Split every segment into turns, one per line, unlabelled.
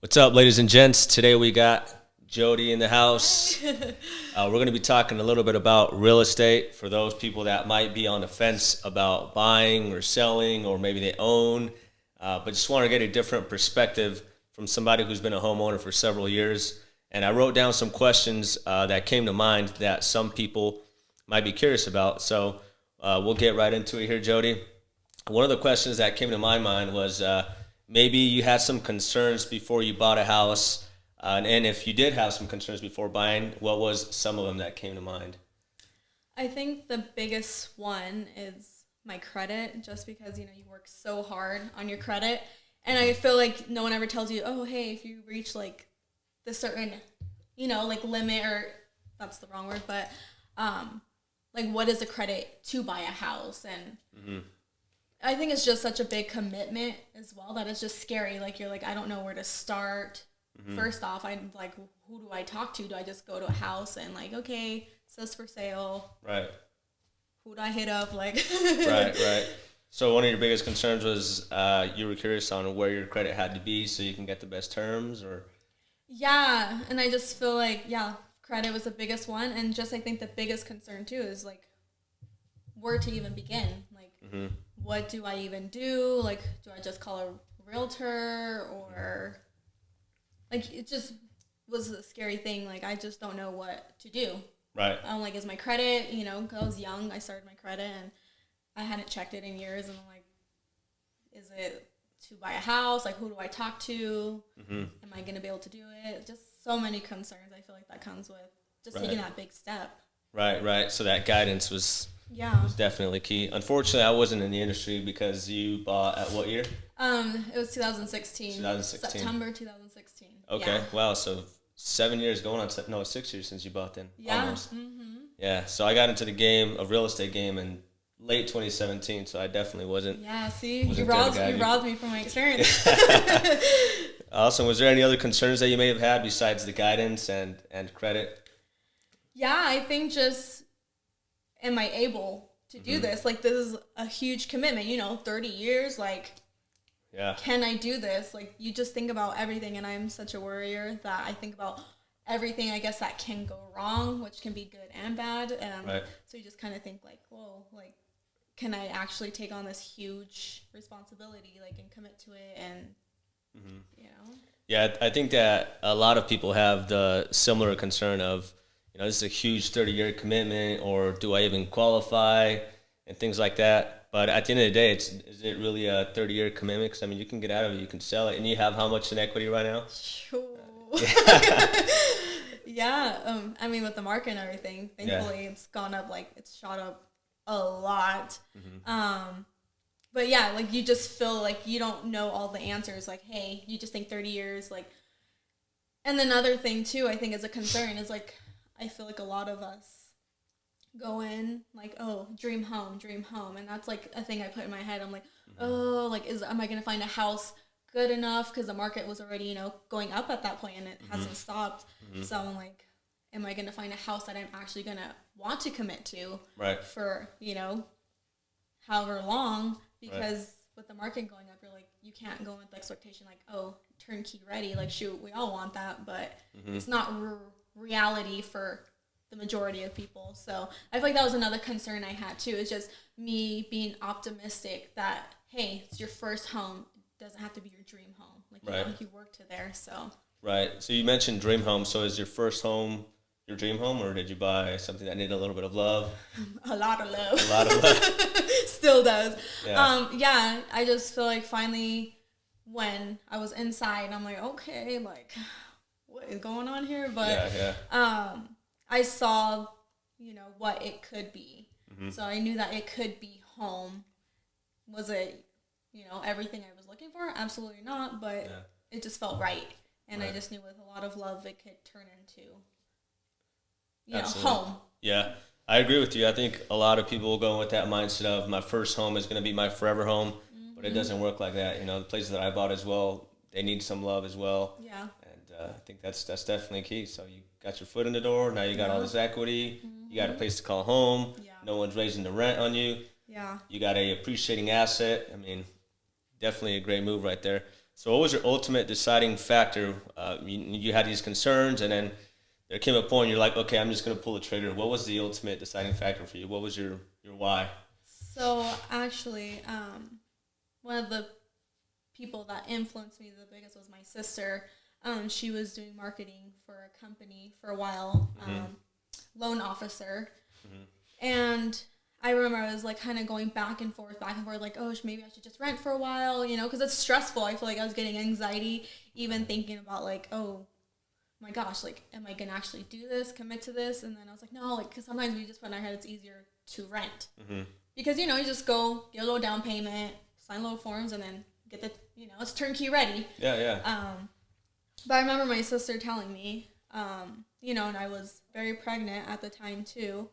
What's up, ladies and gents? Today we got Jodi in the house. We're going to be talking a little bit about real estate for those people that might be on the fence about buying or selling, or maybe they own, but just want to get a different perspective from somebody who's been a homeowner for several years. And I wrote down some questions that came to mind that some people might be curious about. So we'll get right into it here, Jodi. One of the questions that came to my mind was maybe you had some concerns before you bought a house, and if you did have some concerns before buying, what was some of them that came to mind?
I think the biggest one is my credit, just because, you work so hard on your credit. And I feel like no one ever tells you, oh, hey, if you reach like the certain, like limit, or that's the wrong word, but like what is the credit to buy a house? And I think it's just such a big commitment as well that it's just scary. Like you're like, I don't know where to start. First off, I'm like, who do I talk to? Do I just go to a house and like, okay, it says for sale?
Right,
Who do I hit up? Like,
right. So one of your biggest concerns was you were curious on where your credit had to be so you can get the best terms, or?
Yeah, and I just feel like, yeah, credit was the biggest one. And just I think the biggest concern too is like where to even begin. Like, what do I even do? Like, do I just call a realtor, or like it just was a scary thing. Like, I just don't know what to do.
Right.
I'm like, is my credit, I was young, I started my credit and I hadn't checked it in years. And I'm like, is it to buy a house? Like, who do I talk to? Am I going to be able to do it? Just so many concerns. I feel like that comes with just taking that big step.
Right. So that guidance was definitely key. Unfortunately, I wasn't in the industry because you bought at what year?
It was 2016.
2016.
September 2016.
Okay.
Yeah.
Wow. So 7 years going on. No, 6 years since you bought then.
Yeah.
Almost. Yeah. So I got into the game, a real estate game, in late 2017. So I definitely wasn't.
Yeah. See,
wasn't
you robbed me from my experience.
Awesome. Was there any other concerns that you may have had besides the guidance and credit?
Yeah, I think just, am I able to do this? Like, this is a huge commitment, 30 years, like,
Yeah.
can I do this? Like, you just think about everything, and I'm such a worrier that I think about everything, I guess, that can go wrong, which can be good and bad.
Right.
So you just kind of think, like, whoa, like, can I actually take on this huge responsibility, like, and commit to it, and,
Yeah, I think that a lot of people have the similar concern of, this is a huge 30-year commitment, or do I even qualify, and things like that. But at the end of the day, is it really a 30-year commitment? Because, you can get out of it, you can sell it, and you have how much in equity right now?
Sure. Yeah, with the market and everything, thankfully it's gone up, like it's shot up a lot. But yeah, like you just feel like you don't know all the answers. Like, hey, you just think 30 years, like. And another thing too, I think is a concern is like, I feel like a lot of us go in like, oh, dream home, and that's like a thing I put in my head. I'm like, oh, like am I gonna find a house good enough? Because the market was already going up at that point, and it hasn't stopped. So I'm like, am I gonna find a house that I'm actually gonna want to commit to for however long? Because with the market going up, you're like, you can't go with the expectation like, oh, turnkey ready. Like, shoot, we all want that, but it's not reality for the majority of people. So I feel like that was another concern I had too. Is just me being optimistic that, hey, it's your first home. It doesn't have to be your dream home. Like, you work to there. So.
Right. So you mentioned dream home. So is your first home your dream home, or did you buy something that needed a little bit of love?
A lot of love.
A lot of love.
Still does.
Yeah.
I just feel like finally when I was inside, I'm like, okay, like, what is going on here? But I saw, what it could be. So I knew that it could be home. Was it, everything I was looking for? Absolutely not, but it just felt right. And I just knew with a lot of love it could turn into, home.
Yeah, I agree with you. I think a lot of people go with that mindset of my first home is going to be my forever home, but it doesn't work like that. The places that I bought as well, they need some love as well.
Yeah.
And I think that's definitely key. So you got your foot in the door. Now you got all this equity. You got a place to call home.
Yeah.
No one's raising the rent on you.
Yeah.
You got a appreciating asset. Definitely a great move right there. So what was your ultimate deciding factor? You had these concerns, and then there came a point you're like, okay, I'm just going to pull the trigger. What was the ultimate deciding factor for you? What was your why?
So actually, one of the people that influenced me the biggest was my sister. She was doing marketing for a company for a while, loan officer. And I remember I was like kind of going back and forth, like, oh, maybe I should just rent for a while, you know, because it's stressful. I feel like I was getting anxiety even thinking about like, oh my gosh, like, am I going to actually do this, commit to this? And then I was like, no, like, because sometimes we just put in our head it's easier to rent. Because, you know, you just go, get a little down payment, sign little forms, and then get the, you know, it's turnkey ready.
Yeah.
But I remember my sister telling me, you know, and I was very pregnant at the time too.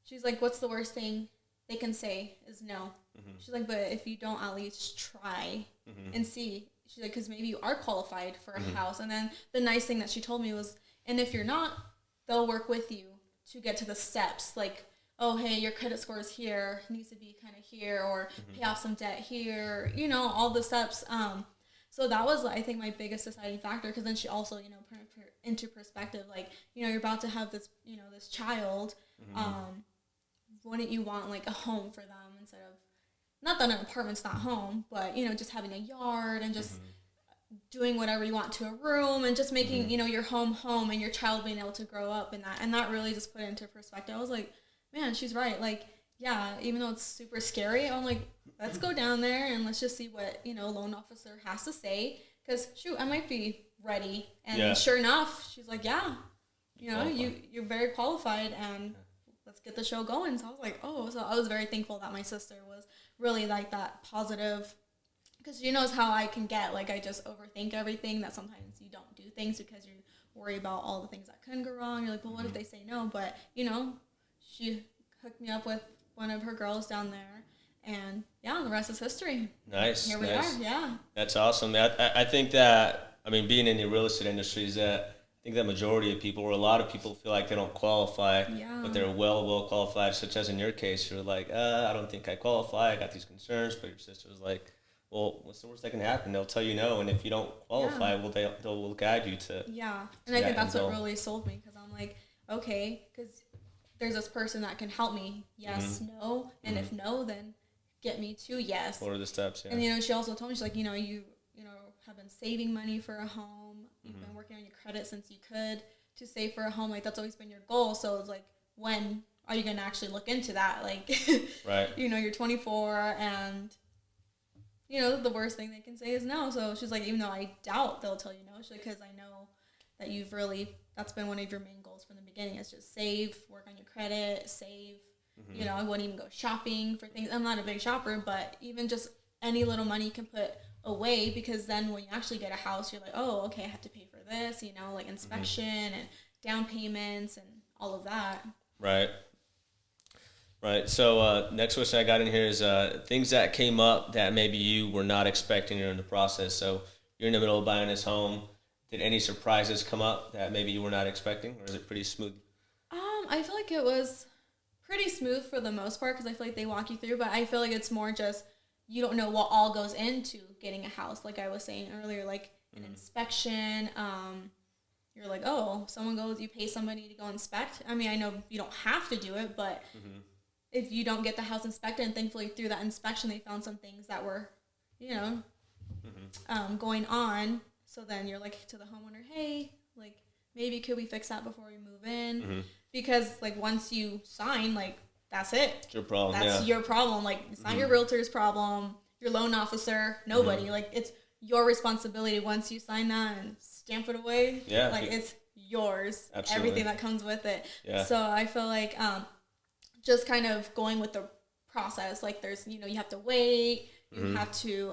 She's like, what's the worst thing they can say is no. She's like, but if you don't at least try and see. She's like, because maybe you are qualified for a house. And then the nice thing that she told me was, and if you're not, they'll work with you to get to the steps. Like, oh, hey, your credit score is here, needs to be kind of here, or pay off some debt here, you know, all the steps. So that was, I think, my biggest deciding factor, because then she also, you know, put into perspective, like, you know, you're about to have this, you know, this child. Wouldn't you want, like, a home for them instead of, not that an apartment's not home, but, you know, just having a yard and just doing whatever you want to a room and just making, you know, your home and your child being able to grow up in that. And that really just put it into perspective. I was like, man, she's right. Like, yeah, even though it's super scary, I'm like, let's go down there and let's just see what, you know, loan officer has to say. Because, shoot, I might be ready. And sure enough, she's like, yeah, you know, you're very qualified, and let's get the show going. So I was like, oh, so I was very thankful that my sister was really like that positive, because she knows how I can get. Like, I just overthink everything, that sometimes you don't do things because you worry about all the things that can go wrong. You're like, well, what if they say no? But, you know, she hooked me up with one of her girls down there, and yeah, the rest is history.
Nice.
Here we are. Yeah.
That's awesome. I think that, I mean, being in the real estate industry is that, I think that majority of people, or a lot of people, feel like they don't qualify, but they're well qualified, such as in your case. You're like, I don't think I qualify. I got these concerns. But your sister was like, well, what's the worst that can happen? They'll tell you no. And if you don't qualify, well, they'll guide you to.
Yeah. And I think that's what really sold me, because I'm like, okay, because there's this person that can help me. Yes, no. And if no, then get me to yes.
What are the steps? Yeah.
And, you know, she also told me, she's like, you know, you have been saving money for a home. You've been working on your credit since you could to save for a home. Like, that's always been your goal. So it's like, when are you going to actually look into that? Like,
right.
You know, you're 24, and, you know, the worst thing they can say is no. So she's like, even though I doubt they'll tell you no, she's like, because I know that that's been one of your main goals from the beginning, is just save, work on your credit, save. You know, I wouldn't even go shopping for things. I'm not a big shopper, but even just any little money you can put away, because then when you actually get a house, you're like, oh, okay, I have to pay for this, you know, like inspection and down payments and all of that.
Right. So next question I got in here is things that came up that maybe you were not expecting during the process. So you're in the middle of buying this home. Did any surprises come up that maybe you were not expecting, or is it pretty smooth?
I feel like it was pretty smooth for the most part, because I feel like they walk you through, but I feel like it's more just, you don't know what all goes into getting a house. Like I was saying earlier, like an inspection, you're like, oh, you pay somebody to go inspect. I mean, I know you don't have to do it, but if you don't get the house inspected, and thankfully through that inspection, they found some things that were, you know, going on. So then you're like to the homeowner, hey, like, maybe could we fix that before we move in? Because like once you sign, like, that's it.
It's your problem.
That's your problem. Like, it's not your realtor's problem, your loan officer, nobody. Like, it's your responsibility once you sign that and stamp it away.
Yeah.
Like, it's yours.
Absolutely.
Everything that comes with it.
Yeah.
So I feel like just kind of going with the process. Like, there's, you know, you have to wait. You have to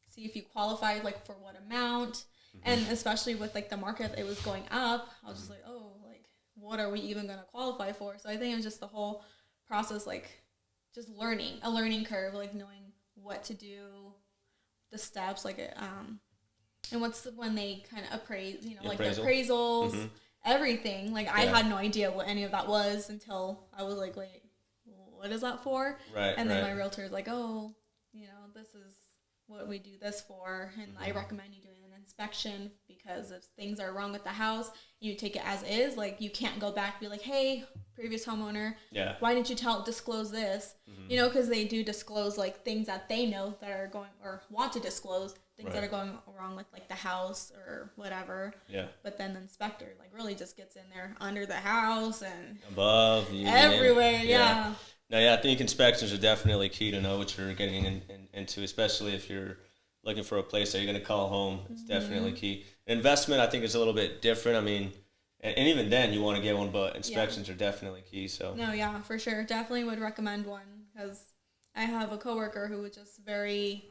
see if you qualify, like, for what amount. And especially with, like, the market, it was going up. I was just like, oh, like, what are we even going to qualify for? So I think it was just the whole process, like, just a learning curve, like, knowing what to do, the steps, like, and when they kind of appraise, you know, like the appraisals, everything. Like, I had no idea what any of that was until I was like, wait, what is that for?
Right.
And then my realtor is like, oh, you know, this is what we do this for, and I recommend you doing an inspection, because if things are wrong with the house, you take it as is. Like, you can't go back and be like, hey, previous homeowner, why didn't you disclose this? You know, because they do disclose like things that they know that are going, or want to disclose things that are going wrong with like the house or whatever. But then the inspector like really just gets in there under the house and
above,
everywhere.
No, I think inspections are definitely key to know what you're getting into, especially if you're looking for a place that you're going to call home. It's definitely key. Investment, I think, is a little bit different. I mean, and even then, you want to get one, but inspections are definitely key. So
no, yeah, for sure, definitely would recommend one, because I have a coworker who just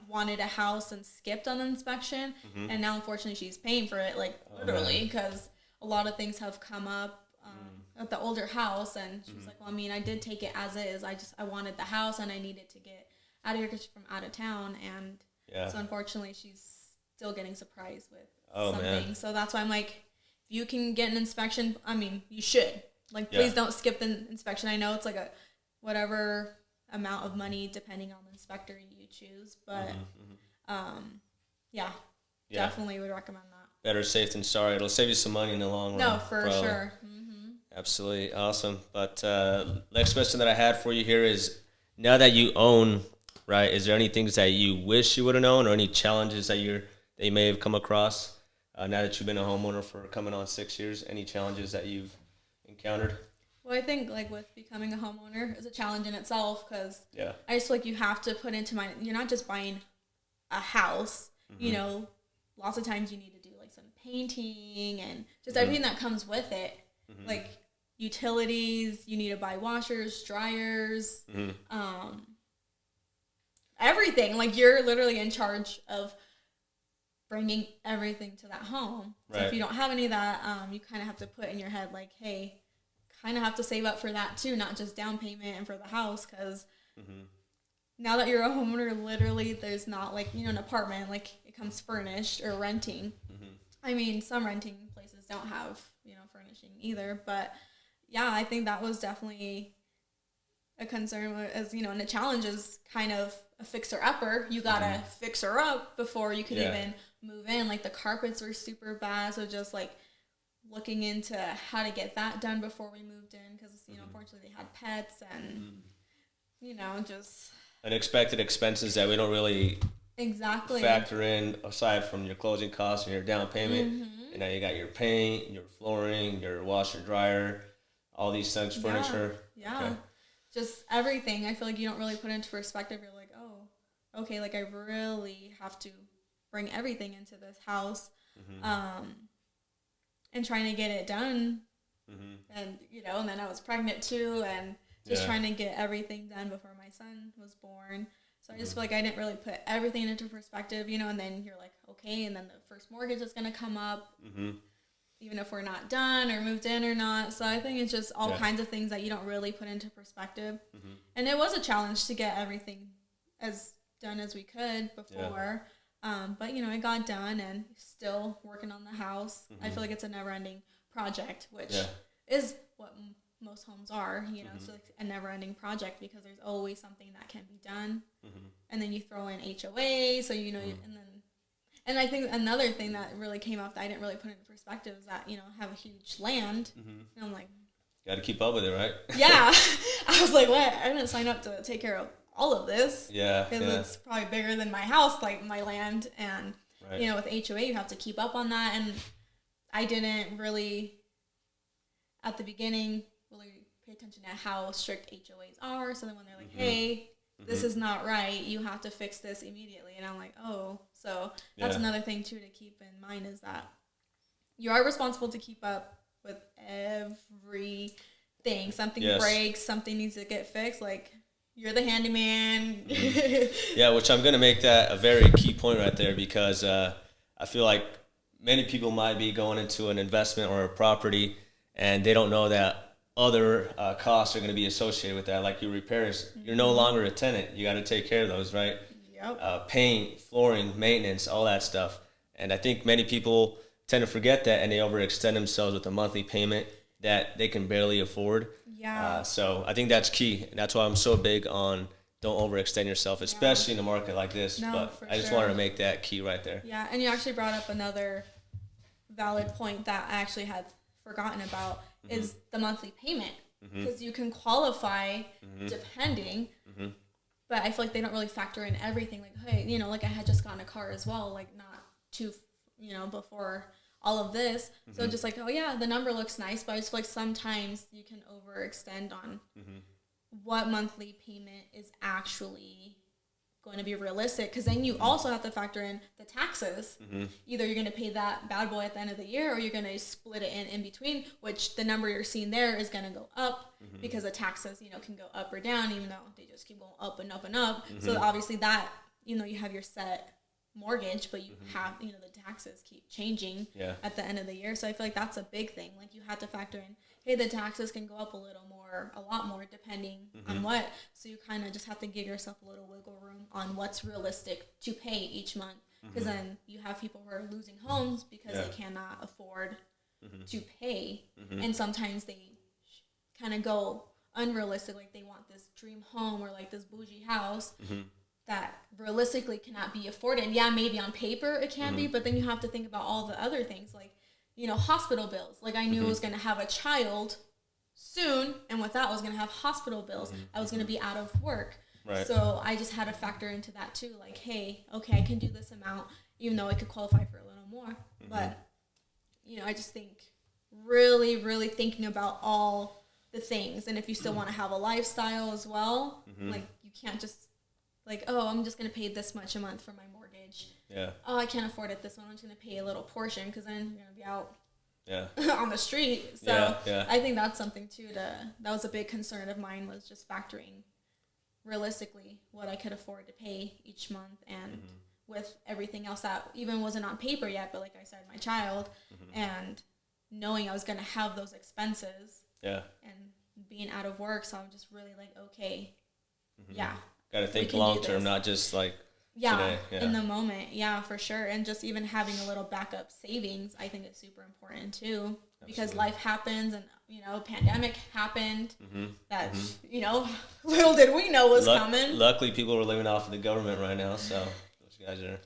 wanted a house and skipped on the inspection, and now unfortunately she's paying for it, like literally, because a lot of things have come up at the older house, and she's like, well, I mean, I did take it as is. I wanted the house, and I needed to get out of here because she's from out of town, and so unfortunately she's still getting surprised with something. So that's why I'm like, if you can get an inspection, I mean, you should. Like, please don't skip the inspection. I know it's like a whatever amount of money depending on the inspector you choose, but definitely would recommend that.
Better safe than sorry. It'll save you some money in the long run.
No, for sure.
Absolutely awesome. But next question that I had for you here is, now that you own, right, is there any things that you wish you would have known, or any challenges that you may have come across now that you've been a homeowner for coming on 6 years? Any challenges that you've encountered?
Well, I think like with becoming a homeowner is a challenge in itself, because I just feel like you have to put into mind, you're not just buying a house. You know, lots of times you need to do like some painting and just everything that comes with it. Like utilities, you need to buy washers, dryers, everything. Like, you're literally in charge of bringing everything to that home. So if you don't have any of that, you kind of have to put in your head like, hey, kind of have to save up for that too, not just down payment and for the house, because now that you're a homeowner, literally there's not like, you know, an apartment, like it comes furnished or renting. I mean, some renting places don't have, you know, furnishing either, but yeah, I think that was definitely a concern, as, you know, and a challenge is kind of a fixer-upper. You gotta fix her up before you could even move in. Like, the carpets were super bad, so just like looking into how to get that done before we moved in, because, you know, unfortunately they had pets and, you know, just
unexpected expenses that we don't really factor in, aside from your closing costs and your down payment. And now you got your paint, your flooring, your washer, dryer, all these things, furniture.
Just everything. I feel like you don't really put into perspective. You're like, oh, okay, like I really have to bring everything into this house, and trying to get it done. And, you know, and then I was pregnant too, and just trying to get everything done before my son was born. So I just feel like I didn't really put everything into perspective, you know, and then you're like, okay, and then the first mortgage is going to come up, even if we're not done or moved in or not. So I think it's just all kinds of things that you don't really put into perspective. And it was a challenge to get everything as done as we could before. But, you know, it got done, and still working on the house. I feel like it's a never-ending project, which is what most homes are, you know. It's like a never-ending project, because there's always something that can be done. And then you throw in HOA, so, you know, and I think another thing that really came up that I didn't really put into perspective is that, you know, I have a huge land. And I'm like,
got to keep up with it, right?
I was like, what? I didn't sign up to take care of all of this. Because it's probably bigger than my house, like my land. And, you know, with HOA, you have to keep up on that. And I didn't really, at the beginning, really pay attention to how strict HOAs are. So then when they're like, hey, this is not right, you have to fix this immediately. And I'm like, oh. So that's another thing, too, to keep in mind, is that you are responsible to keep up with everything. Something breaks, something needs to get fixed. Like, you're the handyman.
Which I'm going to make that a very key point right there, because I feel like many people might be going into an investment or a property, and they don't know that other costs are going to be associated with that, like your repairs. You're no longer a tenant. You got to take care of those, right? Paint, flooring, maintenance, all that stuff. And I think many people tend to forget that, and they overextend themselves with a monthly payment that they can barely afford. So I think that's key. And that's why I'm so big on don't overextend yourself, especially in a market like this.
No,
but
for
I just
sure.
wanted to make that key right there.
Yeah, and you actually brought up another valid point that I actually had forgotten about is the monthly payment. Because you can qualify depending, but I feel like they don't really factor in everything. Like, hey, you know, like I had just gotten a car as well, like not too, you know, before all of this. So just like, oh yeah, the number looks nice, but I just feel like sometimes you can overextend on what monthly payment is actually going to be realistic, because then you also have to factor in the taxes. Either you're going to pay that bad boy at the end of the year, or you're going to split it in between, which the number you're seeing there is going to go up because the taxes, you know, can go up or down, even though they just keep going up and up and up. So obviously that, you know, you have your set mortgage, but you have, you know, the taxes keep changing at the end of the year. So I feel like that's a big thing. Like you have to factor in, hey, the taxes can go up a little more, a lot more, depending on what. So you kind of just have to give yourself a little wiggle room on what's realistic to pay each month. Because then you have people who are losing homes because they cannot afford to pay. And sometimes they kind of go unrealistic, like they want this dream home or like this bougie house that realistically cannot be afforded. And yeah, maybe on paper it can be, but then you have to think about all the other things, like, you know, hospital bills. Like I knew I was going to have a child soon, and with that I was going to have hospital bills. I was going to be out of work. Right. So I just had to factor into that too. Like, hey, okay, I can do this amount, even though I could qualify for a little more. But, you know, I just think really, really thinking about all the things. And if you still want to have a lifestyle as well, like you can't just like, oh, I'm just going to pay this much a month for my mortgage. Yeah. Oh, I can't afford it this one. I'm just going to pay a little portion, because then you're going to be out on the street. So I think that's something too that was a big concern of mine, was just factoring realistically what I could afford to pay each month, and with everything else that even wasn't on paper yet, but like I said, my child, and knowing I was going to have those expenses and being out of work. So I'm just really like, okay,
got to think long term, not just like today.
In the moment. Yeah, for sure. And just even having a little backup savings, I think is super important too. Because life happens, and, you know, pandemic happened that, you know, little did we know was coming.
Luckily, people are living off of the government right now, so those guys are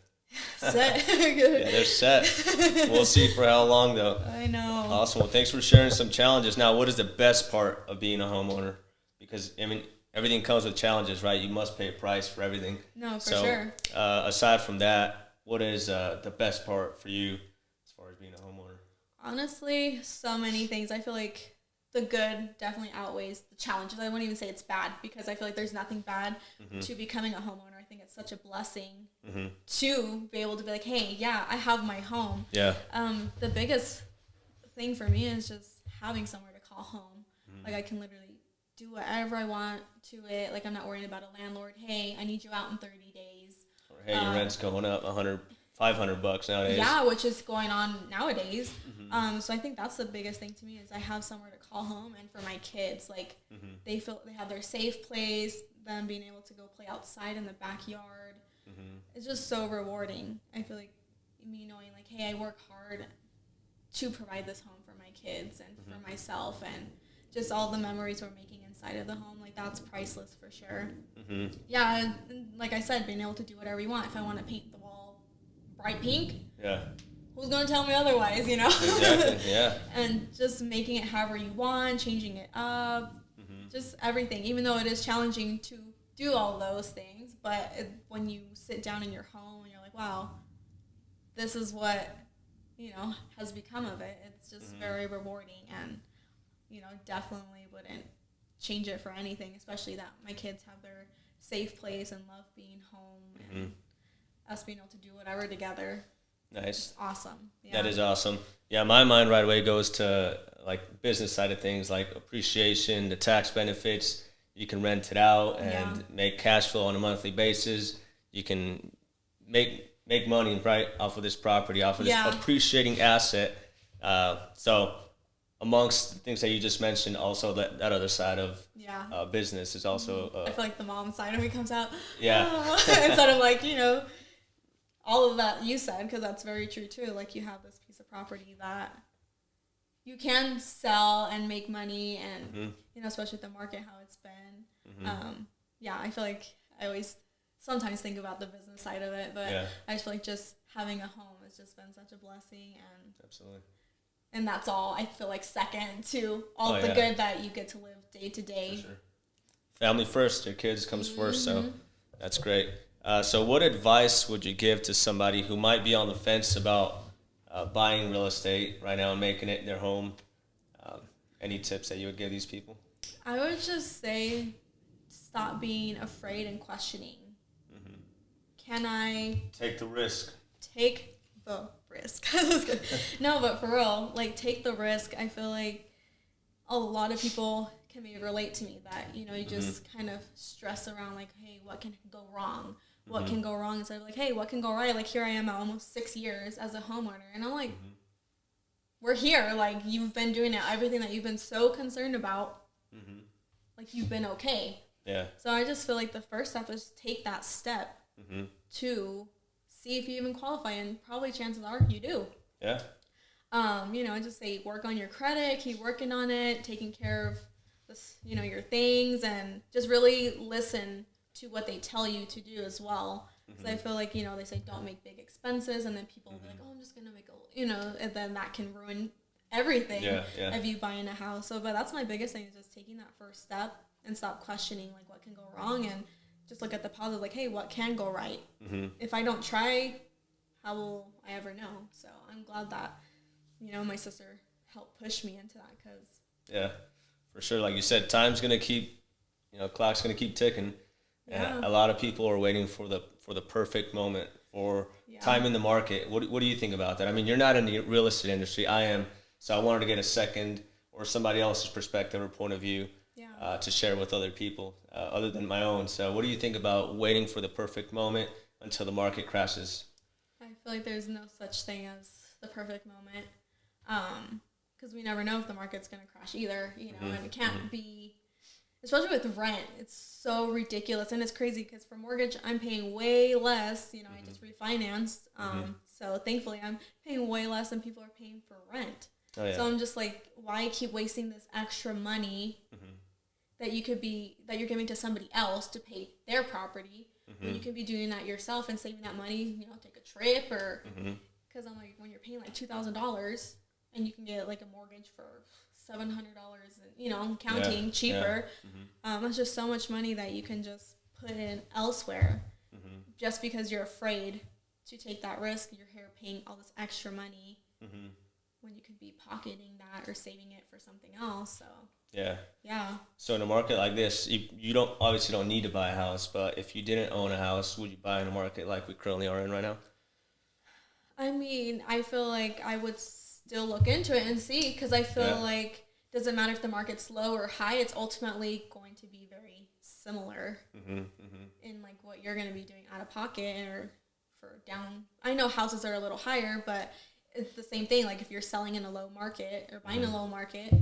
set.
They're set. We'll see for how long, though.
I know.
Awesome. Well, thanks for sharing some challenges. Now, what is the best part of being a homeowner? Because, I mean, everything comes with challenges, right? You must pay a price for everything.
No, for sure.
Aside from that, what is the best part for you as far as being a homeowner?
Honestly, so many things. I feel like the good definitely outweighs the challenges. I wouldn't even say it's bad, because I feel like there's nothing bad to becoming a homeowner. I think it's such a blessing to be able to be like, hey, yeah, I have my home. Yeah. The biggest thing for me is just having somewhere to call home. Like I can literally do whatever I want to it. Like I'm not worrying about a landlord. Hey, I need you out in 30 days.
Or hey, your rent's going up $500 nowadays.
Yeah, which is going on nowadays. So I think that's the biggest thing to me, is I have somewhere to call home. And for my kids, like they feel they have their safe place, them being able to go play outside in the backyard. It's just so rewarding. I feel like me knowing like, hey, I work hard to provide this home for my kids and for myself, and just all the memories we're making inside of the home, like that's priceless for sure. Yeah, and like I said, being able to do whatever you want. If I want to paint the wall bright pink, who's going to tell me otherwise, you know?
Exactly, yeah.
And just making it however you want, changing it up, just everything. Even though it is challenging to do all those things, but when you sit down in your home and you're like, wow, this is what, you know, has become of it. It's just very rewarding, and, you know, definitely wouldn't change it for anything, especially that my kids have their safe place and love being home, and us being able to do whatever together.
Nice.
It's awesome. Yeah.
That is awesome. Yeah, my mind right away goes to like business side of things, like appreciation, the tax benefits. You can rent it out and make cash flow on a monthly basis. You can make money right off of this property, off of this appreciating asset. So amongst the things that you just mentioned, also that other side of business is also.
I feel like the mom side of me comes out.
Yeah.
Instead of like, you know, all of that you said, because that's very true too. Like you have this piece of property that you can sell and make money, and you know, especially with the market how it's been. I feel like I always sometimes think about the business side of it, but I just feel like just having a home has just been such a blessing, and
absolutely.
And that's all I feel like second to all the good that you get to live day to day.
For sure. Family first, your kids comes first, so that's great. So what advice would you give to somebody who might be on the fence about buying real estate right now and making it their home? Any tips that you would give these people?
I would just say stop being afraid and questioning. Can I
take the risk?
Take the risk. No, but for real, like, take the risk. I feel like a lot of people can maybe relate to me that, you know, you just kind of stress around like, hey, what can go wrong? What can go wrong? Instead of like, hey, what can go right? Like, here I am at almost 6 years as a homeowner, and I'm like, we're here. Like, you've been doing it, everything that you've been so concerned about. Like, you've been okay. Yeah. So I just feel like the first step is take that step to see if you even qualify, and probably chances are you do. Yeah. You know, I just say work on your credit, keep working on it, taking care of this, you know, your things, and just really listen to what they tell you to do as well. Because I feel like, you know, they say don't make big expenses, and then people will be like, oh, I'm just gonna make a, you know, and then that can ruin everything of you buying a house. So, but that's my biggest thing, is just taking that first step and stop questioning like what can go wrong, and just look at the positive, like, hey, what can go right? If I don't try, how will I ever know? So I'm glad that, you know, my sister helped push me into that, because
yeah, for sure. Like you said, time's gonna keep, you know, clock's gonna keep ticking. Yeah. And a lot of people are waiting for the perfect moment, for time in the market. What do you think about that? I mean, you're not in the real estate industry. I am, so I wanted to get a second or somebody else's perspective or point of view to share with other people, other than my own. So what do you think about waiting for the perfect moment until the market crashes?
I feel like there's no such thing as the perfect moment, because we never know if the market's going to crash either, you know, and it can't be, especially with rent. It's so ridiculous, and it's crazy because for mortgage, I'm paying way less. You know, I just refinanced, so thankfully I'm paying way less than people are paying for rent. Oh, yeah. So I'm just like, why keep wasting this extra money that you're giving to somebody else to pay their property when you could be doing that yourself and saving that money? You know, take a trip, or because I'm like, when you're paying like $2,000 and you can get like a mortgage for $700, and you know, counting cheaper. It's just so much money that you can just put in elsewhere, just because you're afraid to take that risk. You're here paying all this extra money when you could be pocketing that or saving it for something else. So yeah. So
in a market like this, you don't need to buy a house, but if you didn't own a house, would you buy in a market like we currently are in right now?
I mean, I feel like I would still look into it and see, because I feel like doesn't matter if the market's low or high, it's ultimately going to be very similar in like what you're going to be doing out of pocket or for down. I know houses are a little higher, but it's the same thing. Like if you're selling in a low market or buying a low market,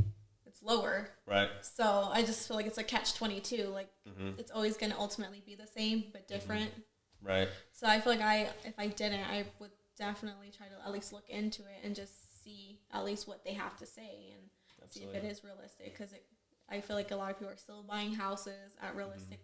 it's lower. Right. So I just feel like it's a catch-22. Like it's always going to ultimately be the same but different. Right. So I feel like if I didn't, I would definitely try to at least look into it and just see at least what they have to say and see if it is realistic. Because I feel like a lot of people are still buying houses at realistic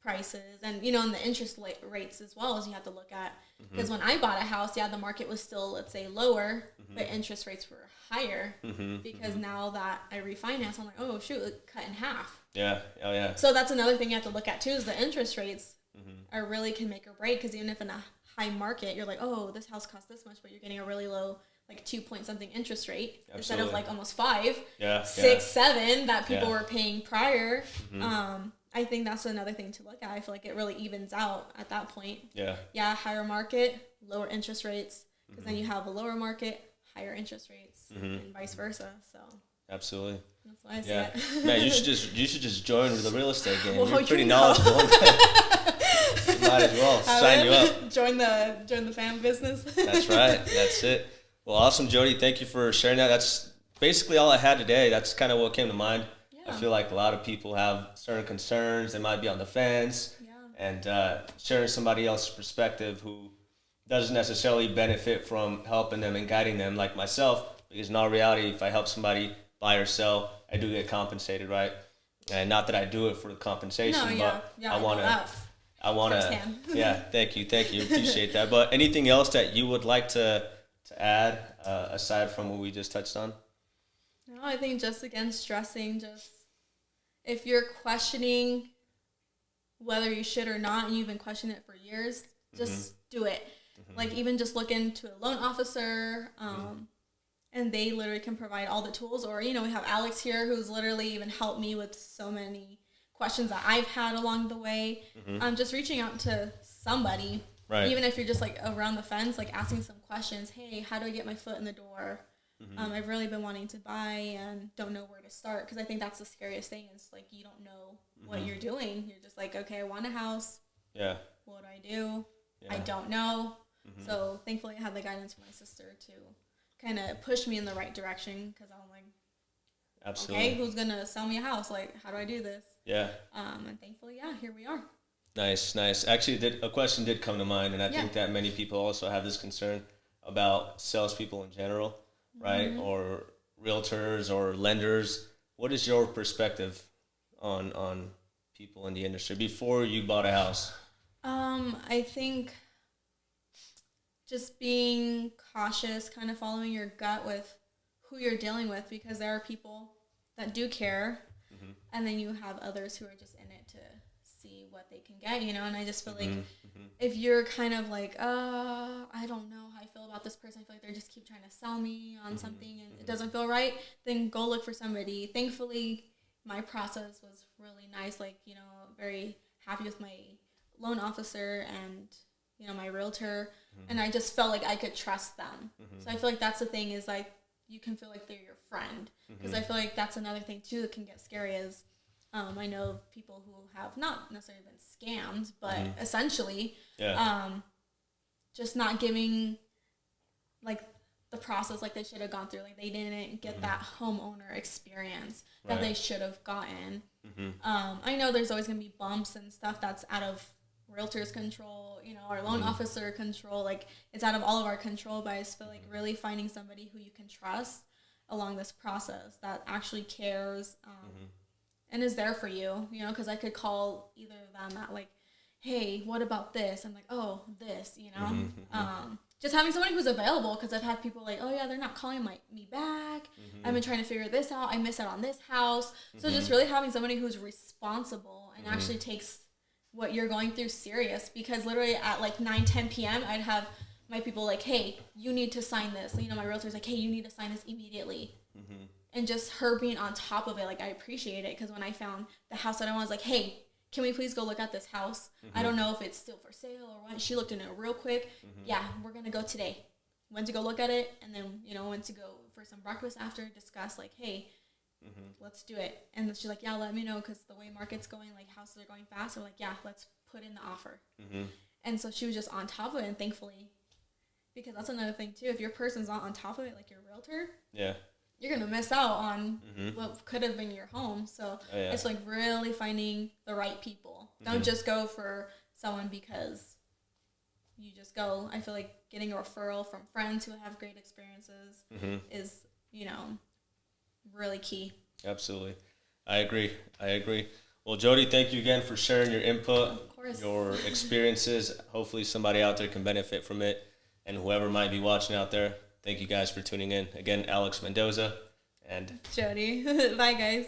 prices, and you know, and the interest rates as well as you have to look at. Because when I bought a house, the market was still, let's say, lower, but interest rates were higher because now that I refinance, I'm like, oh shoot, it cut in half. Yeah. Oh yeah. So that's another thing you have to look at too, is the interest rates are really can make or break. Because even if in a high market, you're like, oh, this house costs this much, but you're getting a really low, like 2 point something interest rate instead of like almost 5, 6, 7 that people were paying prior. I think that's another thing to look at. I feel like it really evens out at that point. Yeah, higher market, lower interest rates, because then you have a lower market, higher interest rates, and vice versa. So absolutely, that's why I say it.
Man, you should just join the real estate game. Well, you're pretty knowledgeable. You might as well sign you up.
Join the fan business.
That's right. That's it. Well, awesome, Jodi. Thank you for sharing that. That's basically all I had today. That's kind of what came to mind. I feel like a lot of people have certain concerns. They might be on the fence. And sharing somebody else's perspective who doesn't necessarily benefit from helping them and guiding them, like myself, because in all reality, if I help somebody buy or sell, I do get compensated, right? And not that I do it for the compensation, but I I want to,
firsthand.
yeah, thank you, appreciate that. But anything else that you would like to add aside from what we just touched on?
No, I think just again stressing, just if you're questioning whether you should or not, and you've been questioning it for years, just do it. Like even just look into a loan officer, and they literally can provide all the tools. Or we have Alex here who's literally even helped me with so many questions that I've had along the way. Just reaching out to somebody,
Right.
even if you're just like around the fence, like asking some questions. Hey, how do I get my foot in the door? I've really been wanting to buy and don't know where to start, because I think that's the scariest thing is like you don't know what you're doing. You're just like, okay, I want a house.
Yeah.
What do I do?
Yeah.
I don't know. So thankfully I had the guidance from my sister to kind of push me in the right direction, because I'm like,
Absolutely.
okay, who's going to sell me a house? Like, how do I do this?
Yeah.
And thankfully, yeah, here we are.
Nice. Actually, a question did come to mind, and I think that many people also have this concern about salespeople in general, right? Or realtors or lenders. What is your perspective on people in the industry before you bought a house?
I think just being cautious, kind of following your gut with who you're dealing with, because there are people that do care, and then you have others who are just in it to see what they can get, and I just feel like if you're kind of like, I don't know how I feel about this person, I feel like they just keep trying to sell me on something and it doesn't feel right, then go look for somebody. Thankfully, my process was really nice, like, very happy with my loan officer and, my realtor, and I just felt like I could trust them. So I feel like that's the thing, is like, you can feel like they're your friend, because I feel like that's another thing too that can get scary is, I know people who have not necessarily been scammed, but essentially, just not giving like the process like they should have gone through. Like they didn't get that homeowner experience that they should have gotten. I know there's always going to be bumps and stuff that's out of realtor's control, our loan officer control, like it's out of all of our control, but I just feel like really finding somebody who you can trust along this process that actually cares, and is there for you, because I could call either of them at like, hey, what about this? I'm like, oh, this, just having somebody who's available, because I've had people like, oh yeah, they're not calling me back. I've been trying to figure this out. I missed out on this house. So just really having somebody who's responsible and actually takes what you're going through serious, because literally at like 9-10 p.m. I'd have my people like, hey, you need to sign this. My realtor's like, hey, you need to sign this immediately. And just her being on top of it, like I appreciate it, because when I found the house that I was like, hey, can we please go look at this house? I don't know if it's still for sale or what. She looked in it real quick. Yeah, we're going to go today. Went to go look at it, and then, went to go for some breakfast after, discuss like, hey, let's do it. And she's like, yeah, let me know, because the way market's going, like houses are going fast. So like, yeah, let's put in the offer. And so she was just on top of it, and thankfully, because that's another thing too, if your person's not on top of it, like your realtor, you're going to miss out on what could have been your home. So it's like really finding the right people. Don't just go for someone because you just go. I feel like getting a referral from friends who have great experiences is, really key.
Absolutely. I agree. Well, Jodi, thank you again for sharing your input,
Of course.
your experiences. Hopefully somebody out there can benefit from it, and whoever might be watching out there. Thank you guys for tuning in. Again, Alex Mendoza and
Jodi. Bye, guys.